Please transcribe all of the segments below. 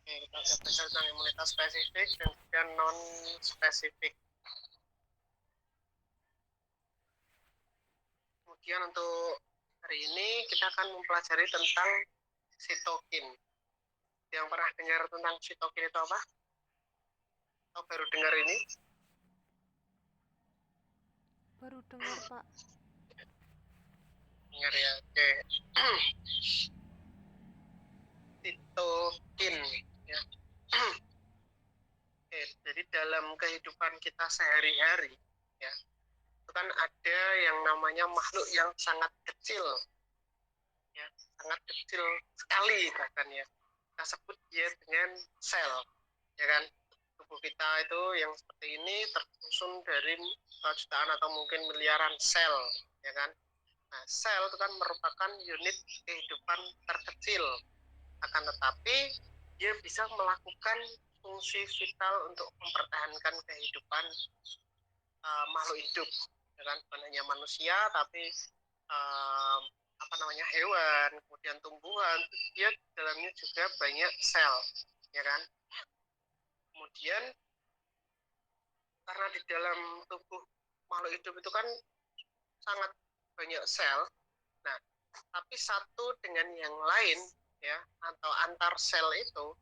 Oke, kita akan belajar tentang imunitas spesifik dan juga non spesifik. Kemudian untuk hari ini kita akan mempelajari tentang sitokin. Yang pernah dengar tentang sitokin itu apa? Atau baru dengar ini? Baru dengar, Pak. Dengar ya, oke. Sitokin ya. Oke, jadi dalam kehidupan kita sehari-hari ya, itu kan ada yang namanya makhluk yang sangat kecil ya, sangat kecil sekali bahkan ya. Kita sebut dia dengan sel, ya kan? Tubuh kita itu yang seperti ini tersusun dari jutaan atau mungkin miliaran sel, ya kan? Nah, sel itu kan merupakan unit kehidupan terkecil, akan tetapi dia bisa melakukan fungsi vital untuk mempertahankan kehidupan makhluk hidup, ya kan? Bukan hanya manusia, tapi apa namanya, hewan, kemudian tumbuhan, dia dalamnya juga banyak sel, ya kan? Kemudian karena di dalam tubuh makhluk hidup itu kan sangat banyak sel, nah tapi satu dengan yang lain ya, atau antar sel itu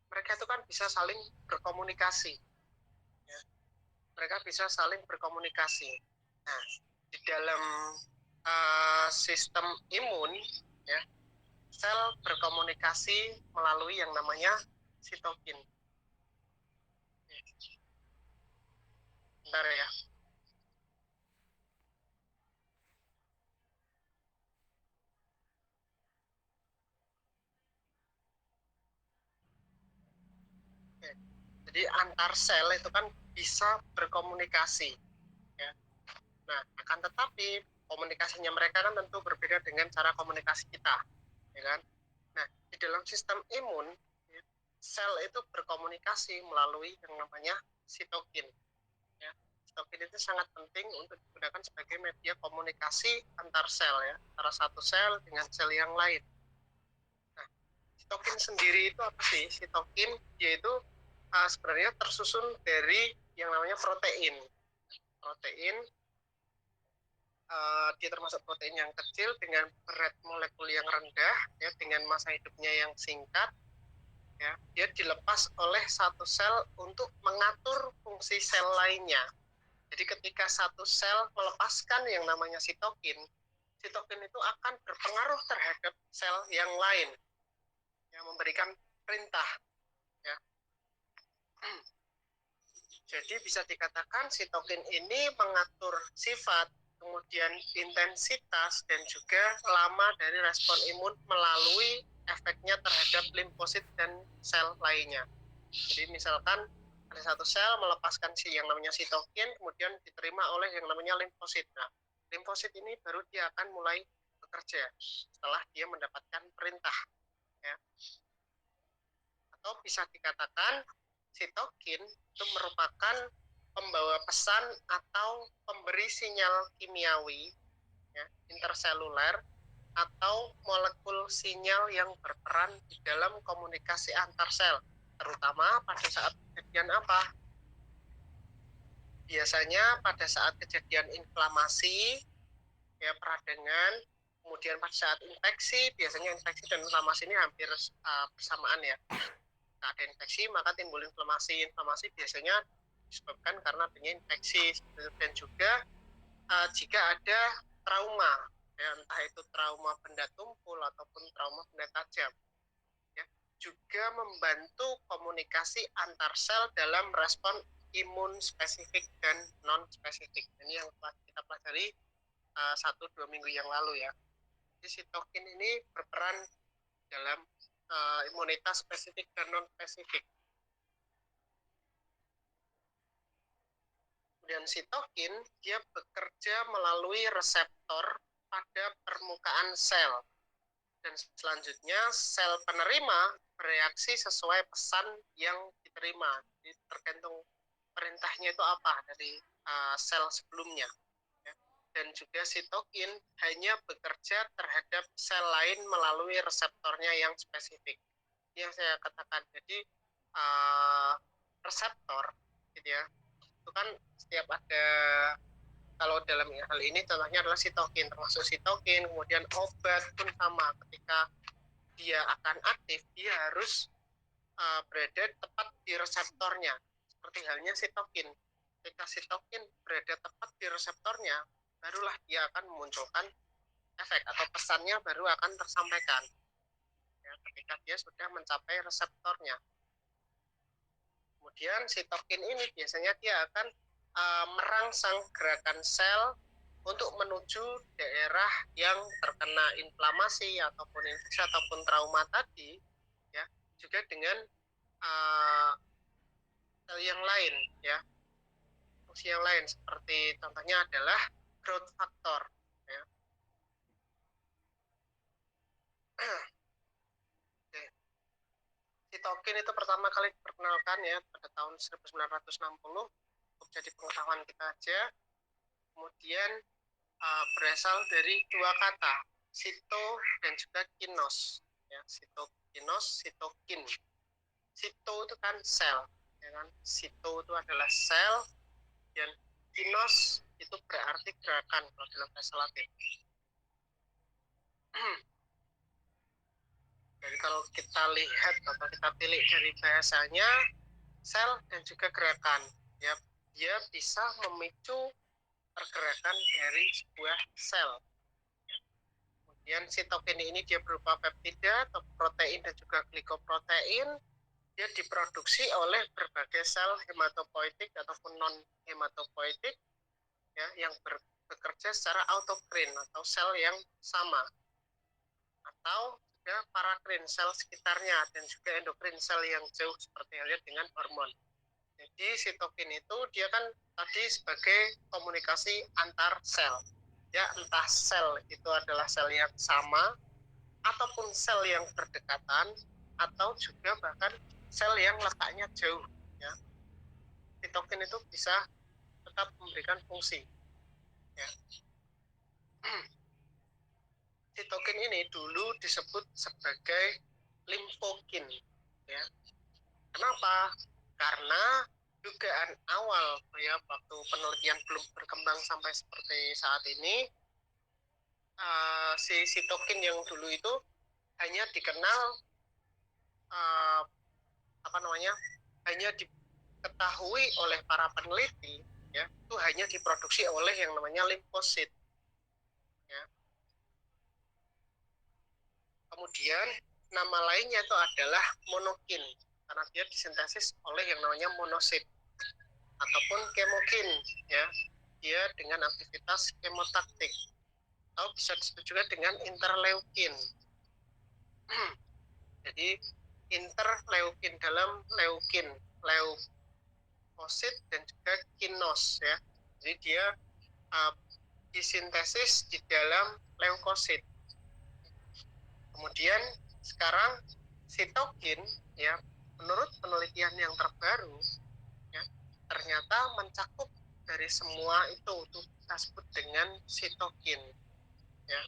mereka itu kan bisa saling berkomunikasi ya. Mereka bisa saling berkomunikasi. Nah, di dalam sistem imun ya, sel berkomunikasi melalui yang namanya sitokin. Bentar ya. Oke. Jadi antar sel itu kan bisa berkomunikasi ya. Nah, akan tetapi komunikasinya mereka kan tentu berbeda dengan cara komunikasi kita, ya kan? Nah, di dalam sistem imun, ya, sel itu berkomunikasi melalui yang namanya sitokin. Ya. Sitokin itu sangat penting untuk digunakan sebagai media komunikasi antar sel ya, antara satu sel dengan sel yang lain. Nah, sitokin sendiri itu apa sih? Sitokin yaitu sebenarnya tersusun dari yang namanya protein. Protein dia termasuk protein yang kecil dengan berat molekul yang rendah ya, dengan masa hidupnya yang singkat ya. Dia dilepas oleh satu sel untuk mengatur fungsi sel lainnya. Jadi ketika satu sel melepaskan yang namanya sitokin, sitokin itu akan berpengaruh terhadap sel yang lain yang memberikan perintah ya. Jadi bisa dikatakan sitokin ini mengatur sifat, kemudian intensitas, dan juga lama dari respon imun melalui efeknya terhadap limfosit dan sel lainnya. Jadi misalkan ada satu sel melepaskan yang namanya sitokin, kemudian diterima oleh yang namanya limfosit. Nah, limfosit ini baru dia akan mulai bekerja setelah dia mendapatkan perintah. Ya. Atau bisa dikatakan sitokin itu merupakan pembawa pesan atau pemberi sinyal kimiawi ya, interseluler atau molekul sinyal yang berperan di dalam komunikasi antar sel, terutama pada saat kejadian apa? Biasanya pada saat kejadian inflamasi ya, peradangan, kemudian pada saat infeksi, biasanya infeksi dan inflamasi ini hampir bersamaan ya. Ada infeksi maka timbul inflamasi. Inflamasi biasanya disebabkan karena adanya infeksi, dan juga jika ada trauma ya, entah itu trauma benda tumpul ataupun trauma benda tajam ya, juga membantu komunikasi antar sel dalam respon imun spesifik dan non spesifik. Ini yang telah kita pelajari 1-2 minggu yang lalu ya. Jadi sitokin ini berperan dalam imunitas spesifik dan non spesifik. Kemudian sitokin dia bekerja melalui reseptor pada permukaan sel, dan selanjutnya sel penerima bereaksi sesuai pesan yang diterima. Jadi tergantung perintahnya itu apa dari sel sebelumnya. Dan juga sitokin hanya bekerja terhadap sel lain melalui reseptornya yang spesifik. yang saya katakan. Jadi uh, reseptor gitu ya, itu kan setiap ada, kalau dalam hal ini contohnya adalah sitokin, termasuk sitokin, kemudian obat pun sama, ketika dia akan aktif dia harus berada tepat di reseptornya, seperti halnya sitokin. Ketika sitokin berada tepat di reseptornya, barulah dia akan memunculkan efek atau pesannya baru akan tersampaikan ya, ketika dia sudah mencapai reseptornya. Kemudian sitokin ini biasanya dia akan merangsang gerakan sel untuk menuju daerah yang terkena inflamasi ataupun infeksi ataupun trauma tadi ya, juga dengan sel yang lain ya, fungsi yang lain, seperti contohnya adalah growth factor ya. Oke. Sitokin itu pertama kali diperkenalkan ya pada tahun 1960, untuk jadi pengetahuan kita aja. Kemudian berasal dari dua kata, sito dan juga kinos ya, sitokinos, sitokin. Sito itu kan sel ya kan, sito itu adalah sel, dan kinos itu berarti gerakan kalau dalam bahasa Latin. Jadi kalau kita lihat atau kita pilih dari bahasanya, sel dan juga gerakan ya, dia bisa memicu pergerakan dari sebuah sel. Kemudian sitokin ini dia berupa peptida atau protein dan juga glikoprotein. Dia diproduksi oleh berbagai sel hematopoietik ataupun non hematopoietik ya, yang bekerja secara autokrin atau sel yang sama, atau juga parakrin sel sekitarnya, dan juga endokrin sel yang jauh seperti halnya dengan hormon. Jadi sitokin itu dia kan tadi sebagai komunikasi antar sel ya, entah sel itu adalah sel yang sama ataupun sel yang berdekatan, atau juga bahkan sel yang letaknya jauh ya. Sitokin itu bisa tetap memberikan fungsi ya. Sitokin ini dulu disebut sebagai limfokin ya. Kenapa? Karena dugaan awal ya, waktu penelitian belum berkembang sampai seperti saat ini, si sitokin yang dulu itu hanya dikenal hanya diketahui oleh para peneliti ya, itu hanya diproduksi oleh yang namanya limfosit ya. Kemudian nama lainnya itu adalah monokin, karena dia disintesis oleh yang namanya monosit, ataupun kemokin ya, dia dengan aktivitas kemotaktik, atau bisa disebut juga dengan interleukin. Jadi interleukin dalam leukin, leukosit dan juga kinos ya. Jadi dia disintesis di dalam leukosit. Kemudian sekarang sitokin ya, menurut penelitian yang terbaru ya, ternyata mencakup dari semua itu kita sebut dengan sitokin ya.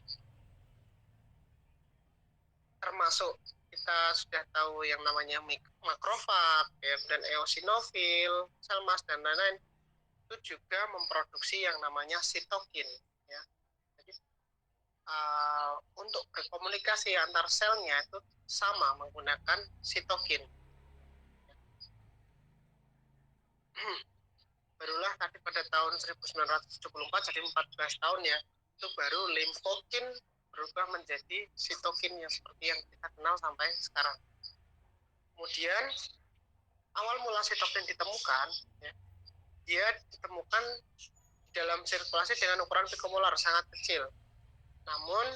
Termasuk kita sudah tahu yang namanya makrofag ya, dan eosinofil, sel mas dan lain-lain, itu juga memproduksi yang namanya sitokin ya. Jadi untuk berkomunikasi antar selnya itu sama menggunakan sitokin. Barulah tadi pada tahun 1974, jadi 14 tahun ya, itu baru limfokin berubah menjadi sitokin yang seperti yang kita kenal sampai sekarang. Kemudian awal mula sitokin ditemukan ya, dia ditemukan dalam sirkulasi dengan ukuran pikomolar sangat kecil, namun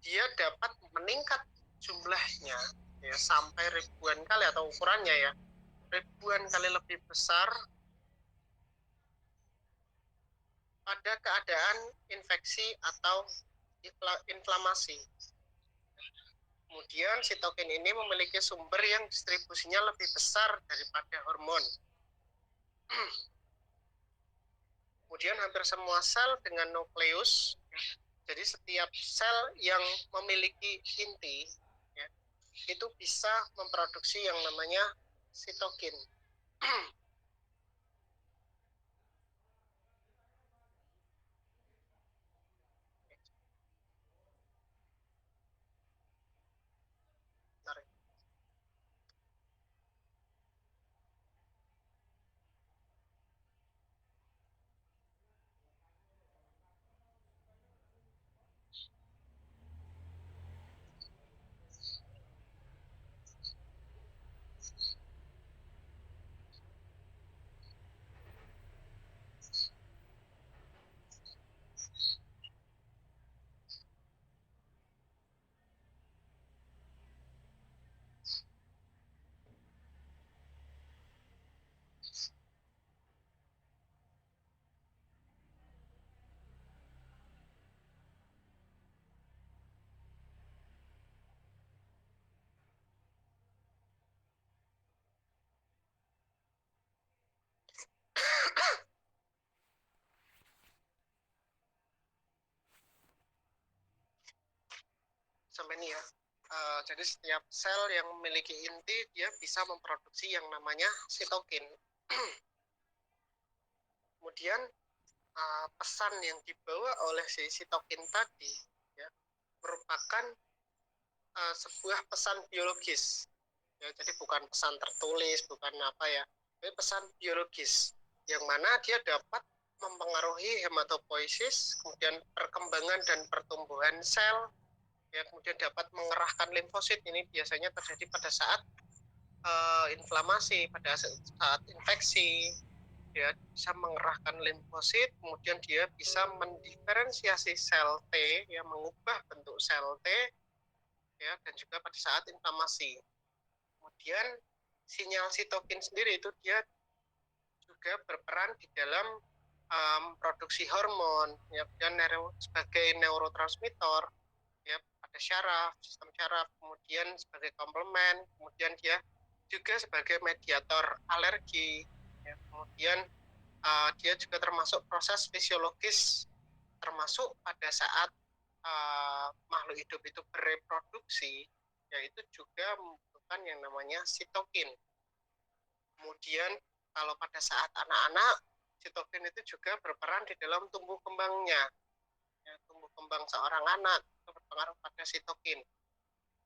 dia dapat meningkat jumlahnya ya, sampai ribuan kali, atau ukurannya ya ribuan kali lebih besar pada keadaan infeksi atau inflamasi. Kemudian sitokin ini memiliki sumber yang distribusinya lebih besar daripada hormon. Kemudian hampir semua sel dengan nukleus, jadi setiap sel yang memiliki inti ya, itu bisa memproduksi yang namanya sitokin. Bentar. Sampai ini ya. Jadi setiap sel yang memiliki inti dia bisa memproduksi yang namanya sitokin. Kemudian pesan yang dibawa oleh si sitokin tadi ya, merupakan sebuah pesan biologis. Ya, jadi bukan pesan tertulis, bukan apa ya, tapi pesan biologis yang mana dia dapat mempengaruhi hematopoiesis, kemudian perkembangan dan pertumbuhan sel, ya, kemudian dapat mengerahkan limfosit. Ini biasanya terjadi pada saat inflamasi, pada saat infeksi, ya, bisa mengerahkan limfosit, kemudian dia bisa mendiferensiasi sel T, ya, mengubah bentuk sel T, ya, dan juga pada saat inflamasi. Kemudian sinyal sitokin sendiri itu dia juga berperan di dalam produksi hormon, ya, dan sebagai neurotransmitter, ya, pada syaraf, sistem syaraf, kemudian sebagai komplement, kemudian dia juga sebagai mediator alergi, ya, kemudian dia juga termasuk proses fisiologis, termasuk pada saat makhluk hidup itu bereproduksi, yaitu juga membutuhkan yang namanya sitokin. Kemudian kalau pada saat anak-anak, sitokin itu juga berperan di dalam tumbuh kembangnya. Ya, tumbuh kembang seorang anak itu berpengaruh pada sitokin.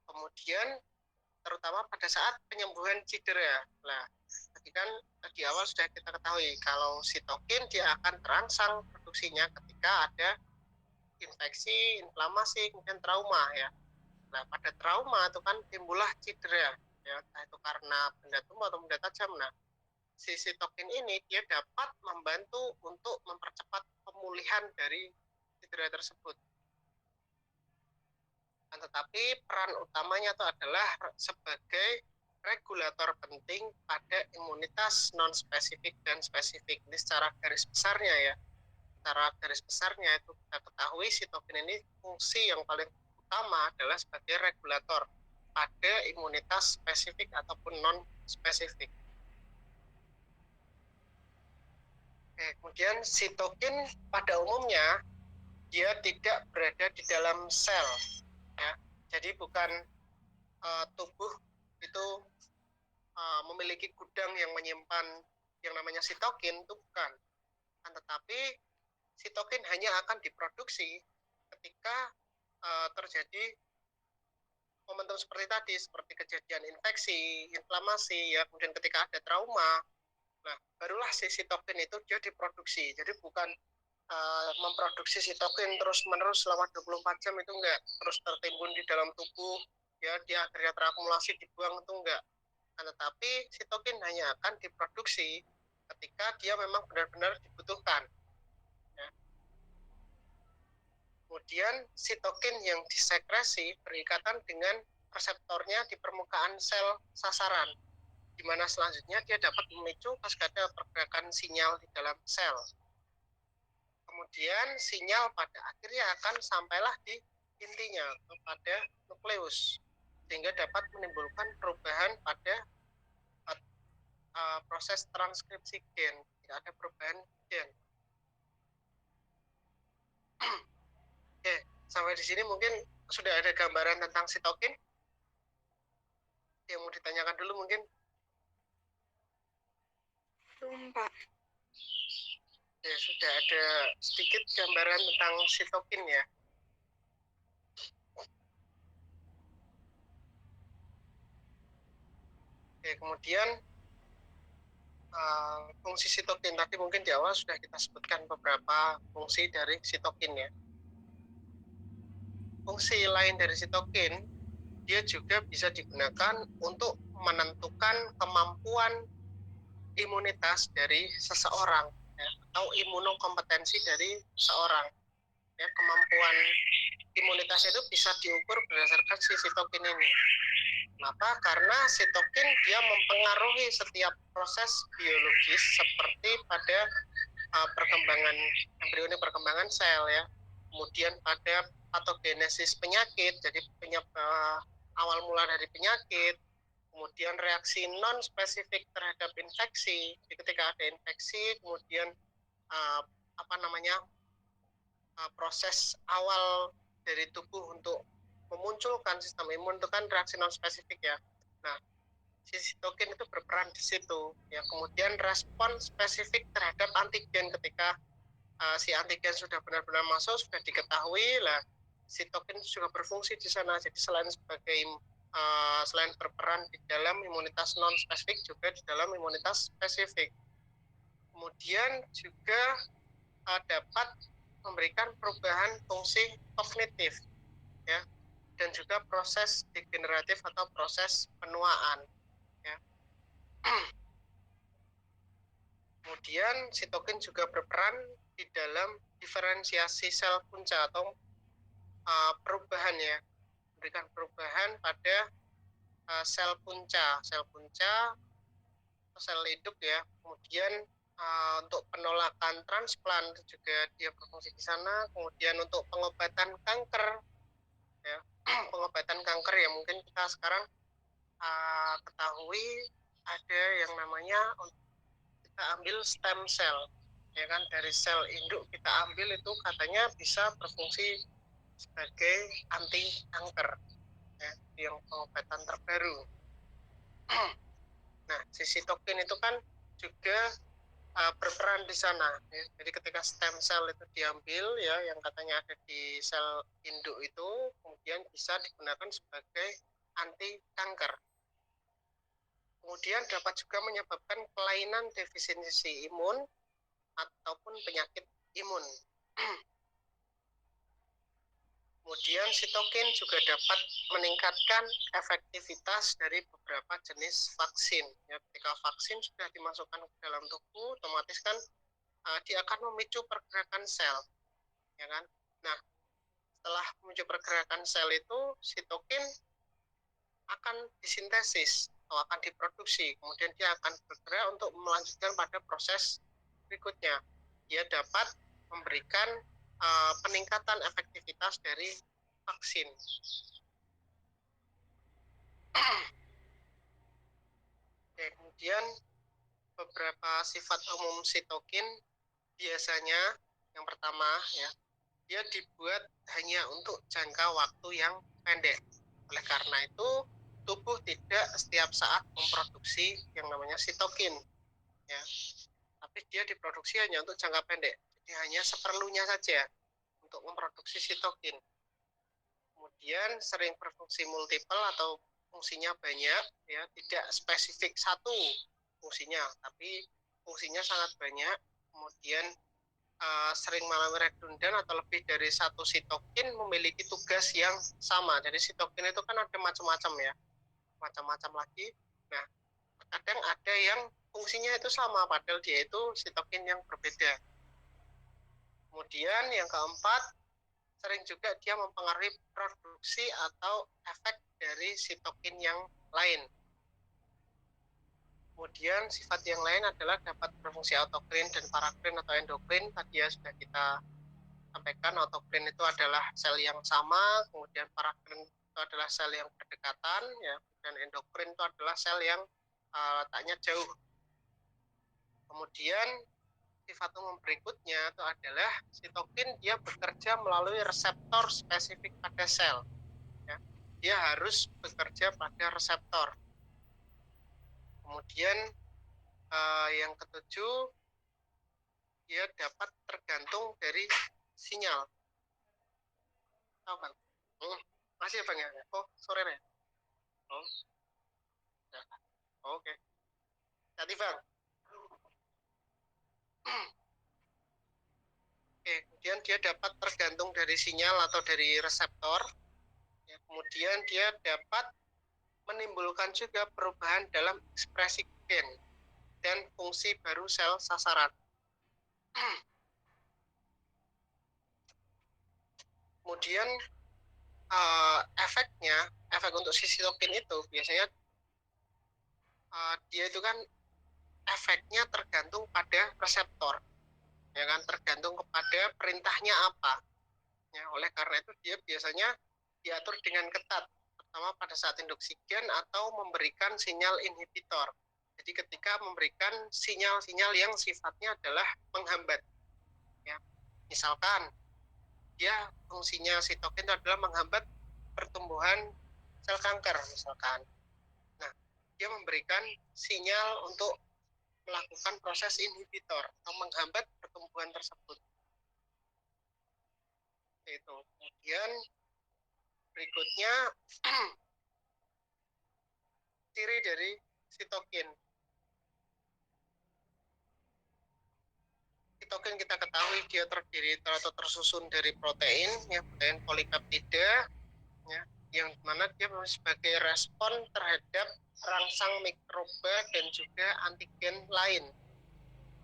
Kemudian terutama pada saat penyembuhan cedera. Nah, tadi kan di awal sudah kita ketahui kalau sitokin dia akan terangsang produksinya ketika ada infeksi, inflamasi, kemudian trauma ya. Nah, pada trauma itu kan timbullah cedera, ya, entah itu karena benda tumpul atau benda tajam. Nah, si sitokin ini dia dapat membantu untuk mempercepat pemulihan dari cedera tersebut. Nah, tetapi peran utamanya itu adalah sebagai regulator penting pada imunitas non-spesifik dan spesifik. Ini secara garis besarnya ya. Secara garis besarnya itu kita ketahui sitokin ini fungsi yang paling utama adalah sebagai regulator pada imunitas spesifik ataupun non-spesifik. Kemudian sitokin pada umumnya dia tidak berada di dalam sel, ya. Jadi bukan tubuh itu memiliki gudang yang menyimpan yang namanya sitokin, itu bukan. Tetapi sitokin hanya akan diproduksi ketika terjadi momentum seperti tadi, seperti kejadian infeksi, inflamasi, ya, kemudian ketika ada trauma. Nah, barulah si sitokin itu dia diproduksi. Jadi bukan memproduksi sitokin terus-menerus selama 24 jam, itu enggak. Terus tertimbun di dalam tubuh, ya, dia akhirnya terakumulasi, dibuang, itu enggak. Nah, tetapi sitokin hanya akan diproduksi ketika dia memang benar-benar dibutuhkan. Ya. Kemudian sitokin yang disekresi berikatan dengan reseptornya di permukaan sel sasaran, di mana selanjutnya dia dapat memicu pasca pergerakan sinyal di dalam sel. Kemudian sinyal pada akhirnya akan sampailah di intinya, pada nukleus, sehingga dapat menimbulkan perubahan pada proses transkripsi gen. Tidak ada perubahan gen. Oke, sampai di sini mungkin sudah ada gambaran tentang sitokin. mau ditanyakan dulu mungkin? Belum, Pak. Ya, sudah ada sedikit gambaran tentang sitokin ya. Oke, kemudian fungsi sitokin tadi mungkin di awal sudah kita sebutkan beberapa fungsi dari sitokin ya. Fungsi lain dari sitokin, dia juga bisa digunakan untuk menentukan kemampuan imunitas dari seseorang ya, atau imunokompetensi dari seseorang. Ya, kemampuan imunitas itu bisa diukur berdasarkan si sitokin ini. Kenapa? Karena sitokin dia mempengaruhi setiap proses biologis seperti pada perkembangan embrio, perkembangan sel ya. Kemudian pada patogenesis penyakit, jadi awal mula dari penyakit, kemudian reaksi non spesifik terhadap infeksi. Jadi ketika ada infeksi, kemudian proses awal dari tubuh untuk memunculkan sistem imun itu kan reaksi non spesifik ya. Nah, si sitokin itu berperan di situ ya. Kemudian respon spesifik terhadap antigen ketika si antigen sudah benar-benar masuk, sudah diketahui lah, sitokin juga berfungsi di sana. Jadi selain berperan di dalam imunitas non spesifik, juga di dalam imunitas spesifik. Kemudian juga dapat memberikan perubahan fungsi kognitif ya, dan juga proses degeneratif atau proses penuaan ya. Kemudian sitokin juga berperan di dalam diferensiasi sel punca atau perubahan ya, memberikan perubahan pada sel punca sel hidup ya. Kemudian untuk penolakan transplant juga dia berfungsi di sana. Kemudian untuk pengobatan kanker ya, pengobatan kanker ya, mungkin kita sekarang ketahui ada yang namanya kita ambil stem cell ya kan, dari sel induk kita ambil, itu katanya bisa berfungsi sebagai anti kanker ya, yang pengobatan terbaru. Nah, si sitokin itu kan juga berperan di sana ya. Jadi ketika stem cell itu diambil ya, yang katanya ada di sel induk itu, kemudian bisa digunakan sebagai anti kanker. Kemudian dapat juga menyebabkan kelainan defisiensi imun ataupun penyakit imun. Kemudian sitokin juga dapat meningkatkan efektivitas dari beberapa jenis vaksin. Ya, ketika vaksin sudah dimasukkan ke dalam tubuh, otomatis kan dia akan memicu pergerakan sel, ya kan? Nah, setelah memicu pergerakan sel itu, sitokin akan disintesis atau akan diproduksi. Kemudian dia akan bergerak untuk melanjutkan pada proses berikutnya. Dia dapat memberikan peningkatan efektivitas dari vaksin. Oke, kemudian beberapa sifat umum sitokin biasanya yang pertama ya, dia dibuat hanya untuk jangka waktu yang pendek. Oleh karena itu, tubuh tidak setiap saat memproduksi yang namanya sitokin ya. Tapi dia diproduksi hanya untuk jangka pendek. Jadi hanya seperlunya saja untuk memproduksi sitokin. Kemudian sering berfungsi multiple atau fungsinya banyak ya, tidak spesifik satu fungsinya, tapi fungsinya sangat banyak. Kemudian sering mengalami redundan atau lebih dari satu sitokin memiliki tugas yang sama. Jadi sitokin itu kan ada macam-macam ya, macam-macam lagi. Nah, kadang ada yang fungsinya itu sama padahal dia itu sitokin yang berbeda. Kemudian yang keempat, sering juga dia mempengaruhi produksi atau efek dari sitokin yang lain. Kemudian sifat yang lain adalah dapat berfungsi autokrin dan parakrin atau endokrin. Tadi ya sudah kita sampaikan, autokrin itu adalah sel yang sama, kemudian parakrin itu adalah sel yang berdekatan ya, dan endokrin itu adalah sel yang letaknya jauh. Kemudian sifat umum berikutnya itu adalah sitokin dia bekerja melalui reseptor spesifik pada sel ya. Dia harus bekerja pada reseptor. Kemudian yang ketujuh, dia dapat tergantung dari sinyal. Tahu Bang? Masih ya Bang ya? Oh, sore nih. Oh, ya. Oke. Jadi Bang. Oke, kemudian dia dapat tergantung dari sinyal atau dari reseptor. Ya, kemudian dia dapat menimbulkan juga perubahan dalam ekspresi gen dan fungsi baru sel sasaran. Kemudian efek untuk si sitokin itu biasanya dia itu kan efeknya tergantung pada reseptor, ya kan, tergantung kepada perintahnya apa. Ya, oleh karena itu dia biasanya diatur dengan ketat, pertama pada saat induksi gen atau memberikan sinyal inhibitor. Jadi ketika memberikan sinyal-sinyal yang sifatnya adalah menghambat, ya, misalkan dia fungsinya sitokin itu adalah menghambat pertumbuhan sel kanker misalkan. Nah, dia memberikan sinyal untuk melakukan proses inhibitor atau menghambat pertumbuhan tersebut. Itu. Kemudian berikutnya ciri dari sitokin. Sitokin kita ketahui dia terdiri atau tersusun dari protein, ya, protein polipeptida, ya, yang mana dia sebagai respon terhadap rangsang mikroba dan juga antigen lain.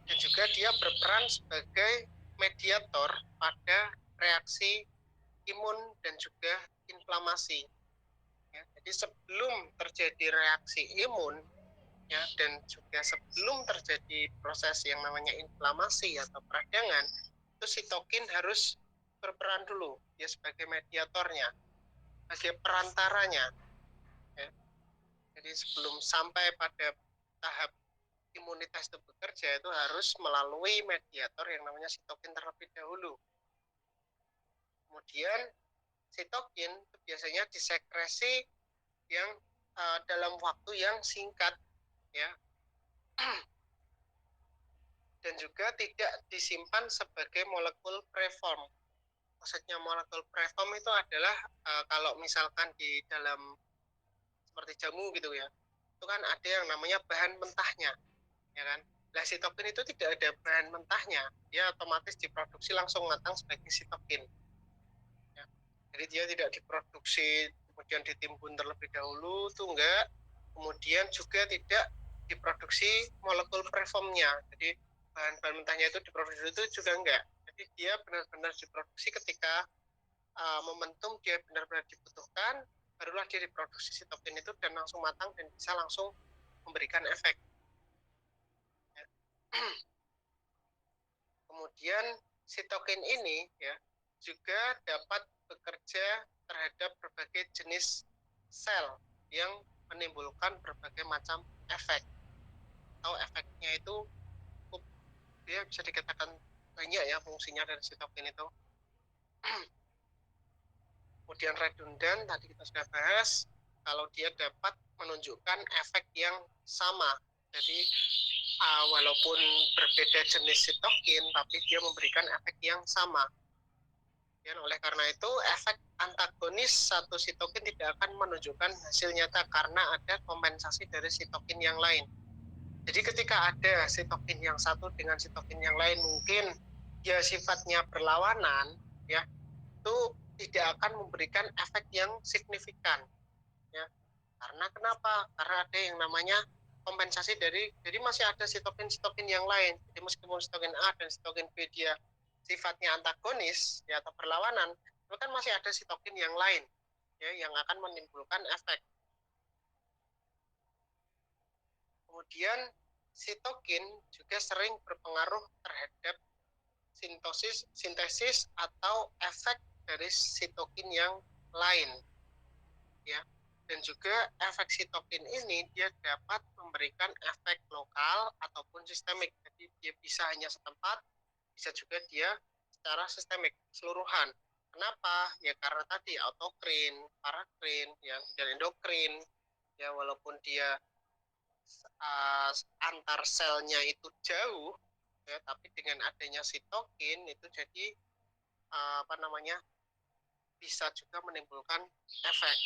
Dan juga dia berperan sebagai mediator pada reaksi imun dan juga inflamasi. Ya, jadi sebelum terjadi reaksi imun, ya, dan juga sebelum terjadi proses yang namanya inflamasi atau peradangan, itu sitokin harus berperan dulu, ya, sebagai mediatornya, sebagai perantaranya. Ya. Jadi sebelum sampai pada tahap imunitas itu bekerja, itu harus melalui mediator yang namanya sitokin terlebih dahulu. Kemudian sitokin itu biasanya disekresi yang dalam waktu yang singkat, ya, dan juga tidak disimpan sebagai molekul preform. Maksudnya molekul preform itu adalah kalau misalkan di dalam seperti jamu gitu ya, itu kan ada yang namanya bahan mentahnya, ya kan. Nah, sitokin itu tidak ada bahan mentahnya, dia otomatis diproduksi langsung matang sebagai sitokin. Ya. Jadi dia tidak diproduksi kemudian ditimbun terlebih dahulu, itu enggak. Kemudian juga tidak diproduksi molekul preformnya. Jadi bahan-bahan mentahnya itu diproduksi itu juga enggak. Jadi dia benar-benar diproduksi ketika momentum dia benar-benar dibutuhkan, barulah dia diproduksi sitokin itu dan langsung matang dan bisa langsung memberikan efek. Ya. Kemudian sitokin ini, ya, juga dapat bekerja terhadap berbagai jenis sel yang menimbulkan berbagai macam efek. Atau efeknya itu dia bisa dikatakan banyak ya fungsinya dari sitokin itu. Kemudian redundan tadi kita sudah bahas, kalau dia dapat menunjukkan efek yang sama. Jadi walaupun berbeda jenis sitokin, tapi dia memberikan efek yang sama. Dan oleh karena itu, efek antagonis satu sitokin tidak akan menunjukkan hasil nyata karena ada kompensasi dari sitokin yang lain. Jadi ketika ada sitokin yang satu dengan sitokin yang lain, mungkin dia sifatnya berlawanan, ya, itu tidak akan memberikan efek yang signifikan, ya. Karena kenapa? Karena ada yang namanya kompensasi jadi masih ada sitokin yang lain. Jadi meskipun sitokin A dan sitokin B dia sifatnya antagonis, ya, atau berlawanan, itu kan masih ada sitokin yang lain, ya, yang akan menimbulkan efek. Kemudian sitokin juga sering berpengaruh terhadap sintesis atau efek dari sitokin yang lain, ya. Dan juga efek sitokin ini dia dapat memberikan efek lokal ataupun sistemik. Jadi dia bisa hanya setempat, bisa juga dia secara sistemik keseluruhan. Kenapa? Ya karena tadi autokrin, parakrin, ya, dan endokrin, ya, walaupun dia antar selnya itu jauh, ya, tapi dengan adanya sitokin itu jadi bisa juga menimbulkan efek.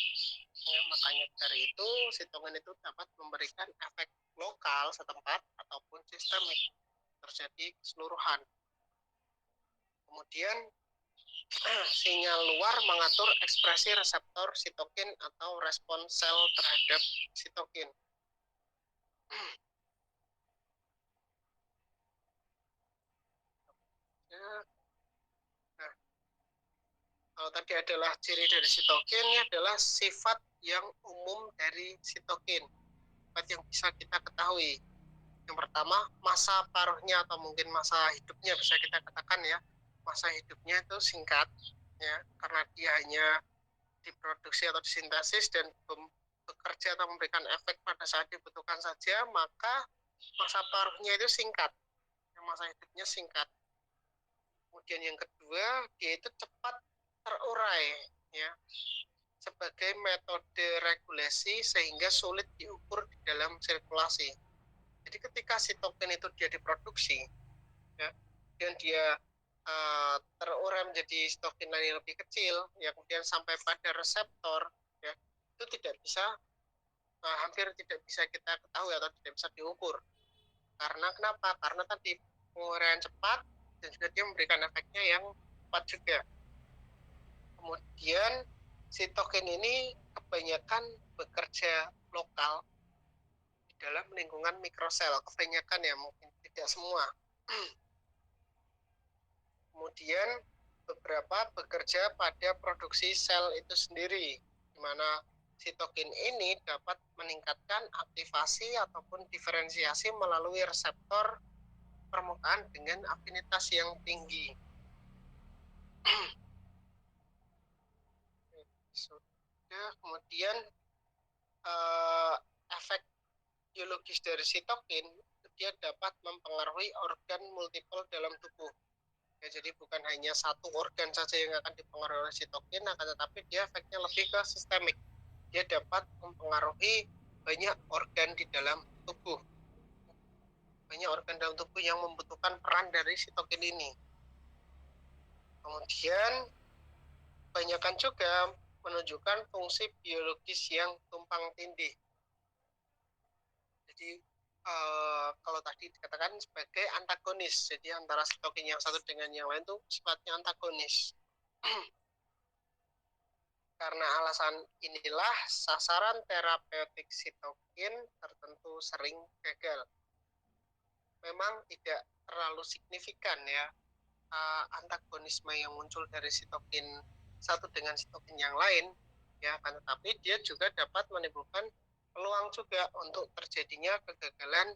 Ya, makanya dari itu sitokin itu dapat memberikan efek lokal setempat ataupun sistemik terjadi keseluruhan. Kemudian sinyal luar mengatur ekspresi reseptor sitokin atau respon sel terhadap sitokin. Nah, kalau tadi adalah ciri dari sitokin, ini adalah sifat yang umum dari sitokin, sifat yang bisa kita ketahui. Yang pertama, masa paruhnya atau mungkin masa hidupnya bisa kita katakan ya, masa hidupnya itu singkat, ya, karena dia hanya diproduksi atau disintesis dan bekerja atau memberikan efek pada saat dibutuhkan saja, maka masa paruhnya itu singkat, masa hidupnya singkat. Kemudian yang kedua, dia itu cepat terurai, ya, sebagai metode regulasi sehingga sulit diukur di dalam sirkulasi. Jadi ketika sitokin itu dia diproduksi, ya, dan dia terurai menjadi sitokin lain yang lebih kecil, ya, kemudian sampai pada reseptor, ya, itu tidak bisa, hampir tidak bisa kita ketahui atau tidak bisa diukur. Karena kenapa? Karena tadi penguraian cepat dan juga dia memberikan efeknya yang cepat juga. Kemudian sitokin ini kebanyakan bekerja lokal di dalam lingkungan mikrosel, kebanyakan ya, mungkin tidak semua. Kemudian beberapa bekerja pada produksi sel itu sendiri, di mana sitokin ini dapat meningkatkan aktivasi ataupun diferensiasi melalui reseptor permukaan dengan afinitas yang tinggi. Sudah, kemudian efek biologis dari sitokin, dia dapat mempengaruhi organ multiple dalam tubuh. Ya, jadi bukan hanya satu organ saja yang akan dipengaruhi oleh sitokin, akan tetapi dia efeknya lebih ke sistemik. Dia dapat mempengaruhi banyak organ di dalam tubuh. Banyak organ dalam tubuh yang membutuhkan peran dari sitokin ini. Kemudian kebanyakan juga menunjukkan fungsi biologis yang tumpang tindih. Jadi kalau tadi dikatakan sebagai antagonis, jadi antara sitokin yang satu dengan yang lain itu sifatnya antagonis. Karena alasan inilah sasaran terapeutik sitokin tertentu sering gagal. Memang tidak terlalu signifikan ya antagonisme yang muncul dari sitokin satu dengan sitokin yang lain, ya, kan, tetapi dia juga dapat menimbulkan peluang juga untuk terjadinya kegagalan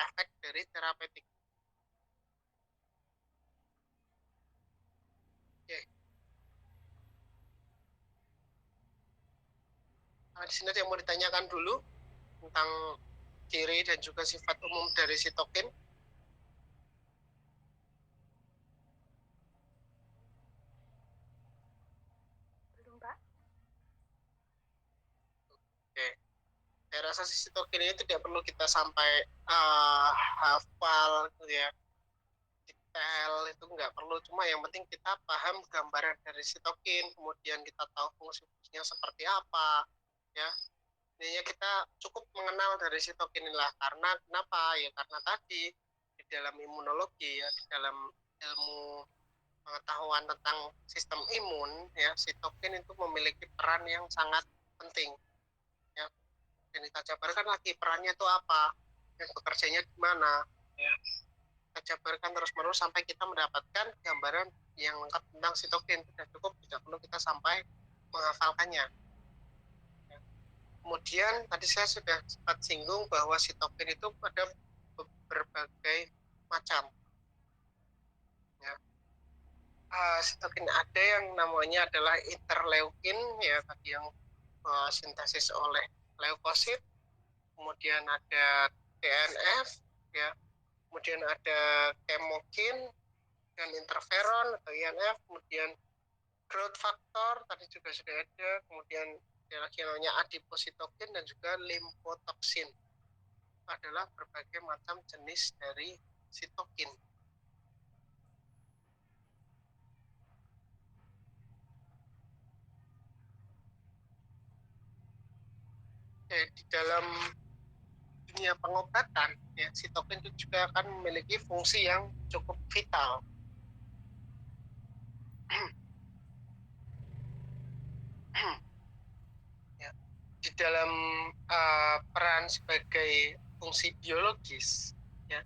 efek dari terapeutik. Oke. Nah, di sini ada yang mau ditanyakan dulu tentang ciri dan juga sifat umum dari sitokin. Belum, Pak. Oke. Saya rasa sitokin ini tidak perlu kita sampai hafal gitu ya, detail itu nggak perlu, cuma yang penting kita paham gambaran dari sitokin, kemudian kita tahu fungsinya seperti apa, ya. Intinya kita cukup mengenal dari sitokin inilah. Karena kenapa? Ya karena tadi di dalam imunologi, ya, di dalam ilmu pengetahuan tentang sistem imun, ya, sitokin itu memiliki peran yang sangat penting, ya. Dan kita jabarkan lagi perannya itu apa, dan bekerjanya di mana, ya. Kita jabarkan terus-menerus sampai kita mendapatkan gambaran yang lengkap tentang sitokin. Sudah cukup, tidak perlu kita sampai menghafalkannya. Kemudian tadi saya sudah sempat singgung bahwa sitokin itu ada berbagai macam. Ya. Sitokin ada yang namanya adalah interleukin, ya, tadi yang sintesis oleh leukosit. Kemudian ada TNF, ya. Kemudian ada kemokin dan interferon atau INF. Kemudian growth factor tadi juga sudah ada. Kemudian ada lagi namanya adipositokin dan juga limfotoksin. adalah berbagai macam jenis dari sitokin. Di dalam dunia pengobatan, ya, sitokin itu juga akan memiliki fungsi yang cukup vital. Ya, di dalam peran sebagai fungsi biologis, ya,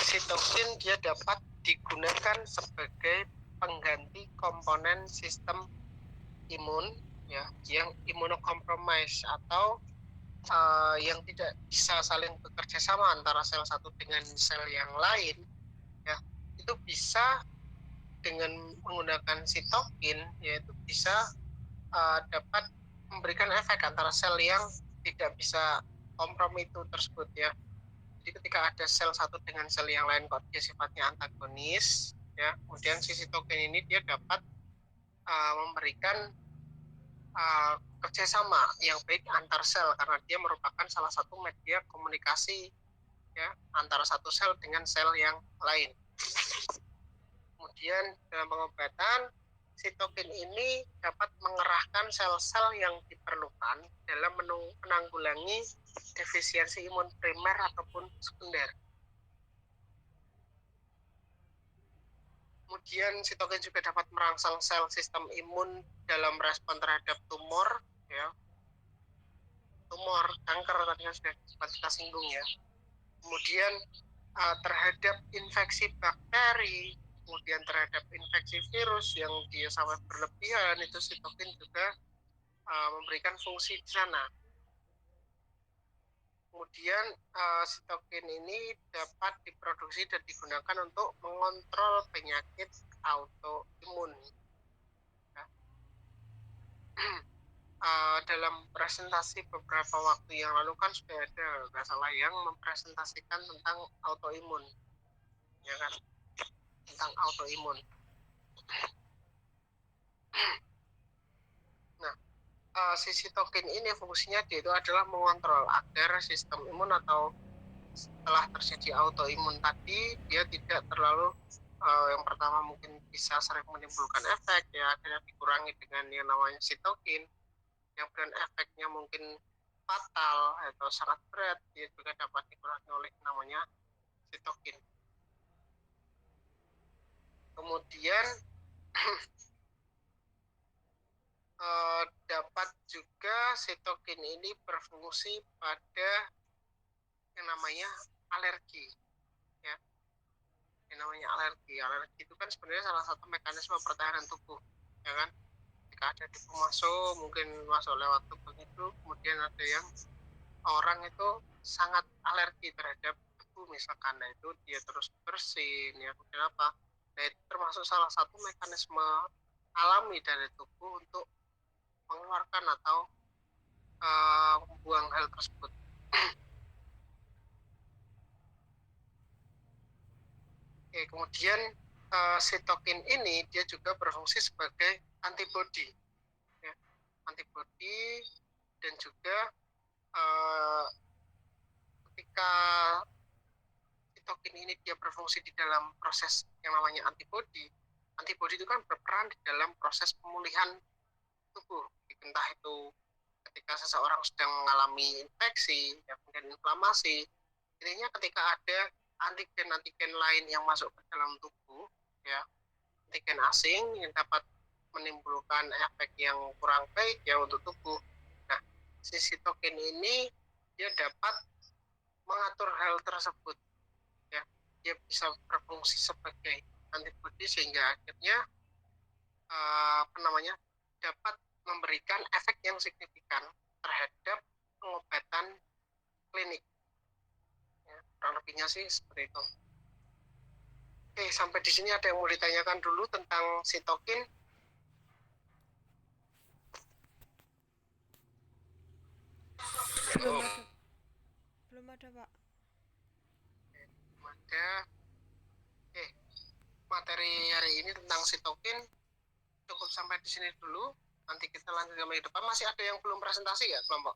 sitokin dia dapat digunakan sebagai pengganti komponen sistem imun, ya, yang imunokompromis atau yang tidak bisa saling bekerja sama antara sel satu dengan sel yang lain, ya, itu bisa dengan menggunakan sitokin, yaitu bisa dapat memberikan efek antara sel yang tidak bisa kompromi itu tersebut, ya. Jadi ketika ada sel satu dengan sel yang lain kok dia sifatnya antagonis, ya, kemudian si sitokin ini dia dapat memberikan kerjasama yang baik antar sel karena dia merupakan salah satu media komunikasi, ya, antara satu sel dengan sel yang lain. Kemudian dalam pengobatan, sitokin ini dapat mengerahkan sel-sel yang diperlukan dalam menanggulangi defisiensi imun primer ataupun sekunder. Kemudian sitokin juga dapat merangsang sel sistem imun dalam respon terhadap tumor, ya, tumor kanker tadi yang sudah sempat kita singgung, ya. Kemudian terhadap infeksi bakteri, kemudian terhadap infeksi virus yang dia sampai berlebihan, itu sitokin juga memberikan fungsi di sana. Kemudian sitokin ini dapat diproduksi dan digunakan untuk mengontrol penyakit autoimun. Ya. Dalam presentasi beberapa waktu yang lalu kan sudah ada nggak salah yang mempresentasikan tentang autoimun, ya kan, tentang autoimun. Nah, si sitokin ini fungsinya dia itu adalah mengontrol agar sistem imun atau setelah terjadi autoimun tadi dia tidak terlalu yang pertama mungkin bisa sering menimbulkan efek, ya, akhirnya dikurangi dengan yang namanya sitokin, yang kemudian efeknya mungkin fatal atau sangat berat, dia juga dapat dikurangi oleh namanya sitokin. Kemudian dapat juga sitokin ini berfungsi pada yang namanya alergi, ya. Yang namanya alergi itu kan sebenarnya salah satu mekanisme pertahanan tubuh, ya kan. Jika ada debu masuk, mungkin masuk lewat tubuh itu, kemudian ada yang orang itu sangat alergi terhadap debu misalkan, nah itu dia terus bersin, ya, kemudian apa, nah itu termasuk salah satu mekanisme alami dari tubuh untuk mengeluarkan atau membuang hal tersebut. Oke, kemudian sitokin ini dia juga berfungsi sebagai antibodi, ya, antibodi, dan juga ketika sitokin ini dia berfungsi di dalam proses yang namanya antibodi itu kan berperan di dalam proses pemulihan tubuh, entah itu ketika seseorang sedang mengalami infeksi, ya, kemudian inflamasi, intinya ketika ada antigen lain yang masuk ke dalam tubuh, ya, antigen asing yang dapat menimbulkan efek yang kurang baik, ya, untuk tubuh. Nah, si sitokin ini dia dapat mengatur hal tersebut, ya, dia bisa berfungsi sebagai antibodi sehingga akhirnya dapat memberikan efek yang signifikan terhadap pengobatan klinik, ya, kurang lebihnya sih seperti itu. Oke, sampai di sini ada yang mau ditanyakan dulu tentang sitokin? Belum ada Pak. Ada. Materi hari ini tentang sitokin cukup sampai di sini dulu. Nanti kita lanjut ke depan. Masih ada yang belum presentasi ya kelompok?